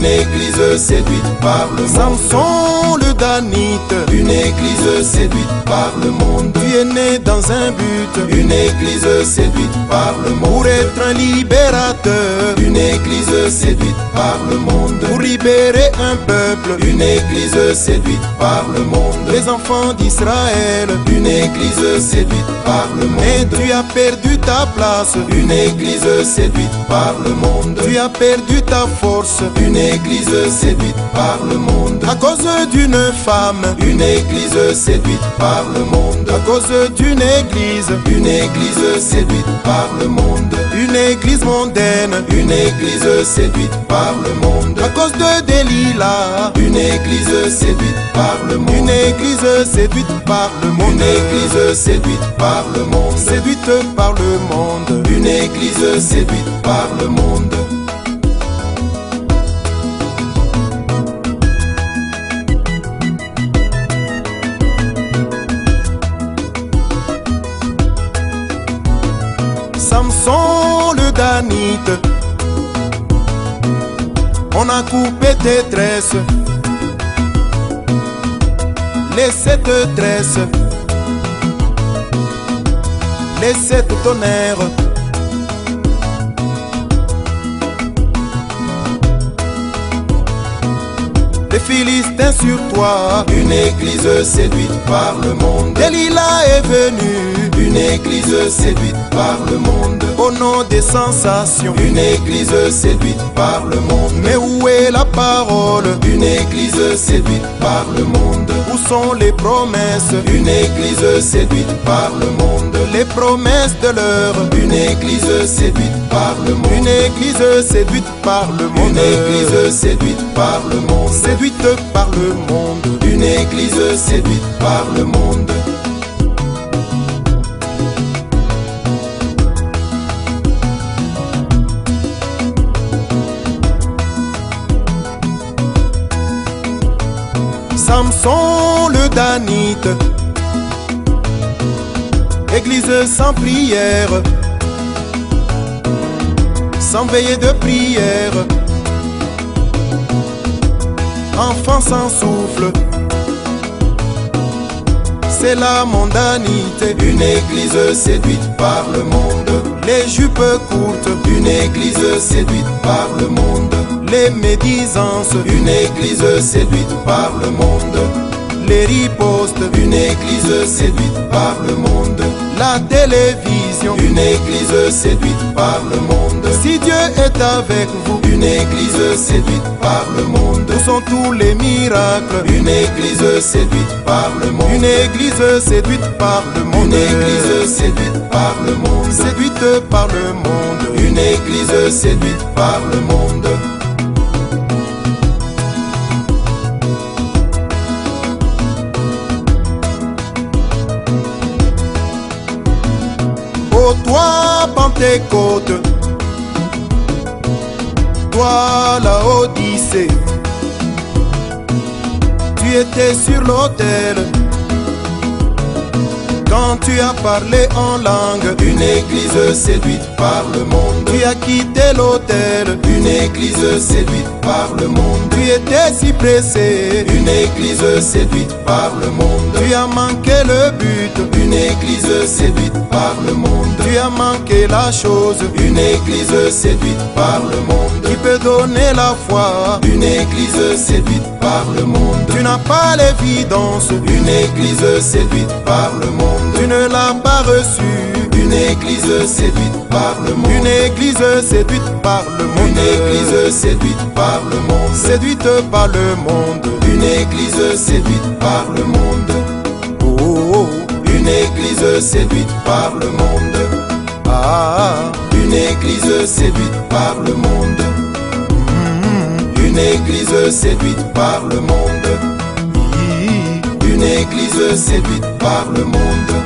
une église séduite par le monde. Samson le Danite, une église séduite par le monde. tu es né dans un but, une église séduite par le monde. pour être un libérateur, une église séduite par le monde. pour libérer un peuple, une église séduite par le monde. les enfants d'Israël, une église séduite par le mais monde. tu as perdu ta place, une église séduite par le monde. tu as perdu ta force, une église séduite par le monde. à cause d'une femme, une église séduite par le monde. à cause d'une église, une église séduite par le monde. une église mondaine, une église séduite par le monde. à cause de Delilah, une église séduite par le monde. une église séduite par le monde, une église séduite par le monde. séduite par le monde, une église séduite par le monde. Samson le Danite, on a coupé tes tresses, les 7 tresses, les 7 tonnerres. Les Philistins sur toi, une église séduite par le monde. Delilah est venue, une église séduite par le monde. au nom des sensations, une église séduite par le monde. mais où est la parole? une église séduite par le monde. Où sont les promesses? une église séduite par le monde. Les promesses de l'heure, une église séduite par le monde. une église séduite par le monde, une église séduite par le monde. séduite par le monde, une église séduite par le monde. Samson le Danite, église sans prière, sans veillée de prière, enfant sans souffle, c'est la mondanité, une église séduite par le monde. les jupes courtes, une église séduite par le monde. les médisances, une église séduite par le monde. les ripostes, une église séduite par le monde. la télévision, une église séduite par le monde. si Dieu est avec vous, une église séduite par le monde. où sont tous les miracles? une église séduite par le monde. Une église séduite par le monde, une église séduite par le monde. séduite par le monde, une église séduite par le monde. ô toi Pentecôte, toi la Odyssée, tu étais sur l'autel quand tu as parlé en langue, une église séduite par le monde. tu as quitté l'autel, une église séduite par le monde. tu étais si pressé, une église séduite par le monde. tu as manqué le but, une église séduite par le monde. tu as manqué la chose une église séduite par le monde. qui peut donner la foi, une église séduite par le monde. tu n'as pas l'évidence, une église séduite par le monde. tu ne l'as pas reçu, une église séduite par le monde. une église séduite par le monde, une église séduite par le monde. séduite par le monde, une église séduite par le monde. oh, oh, oh. une église séduite par le monde. Ah, une église séduite par le monde. Une église séduite par le monde. hi, Une église séduite par le monde.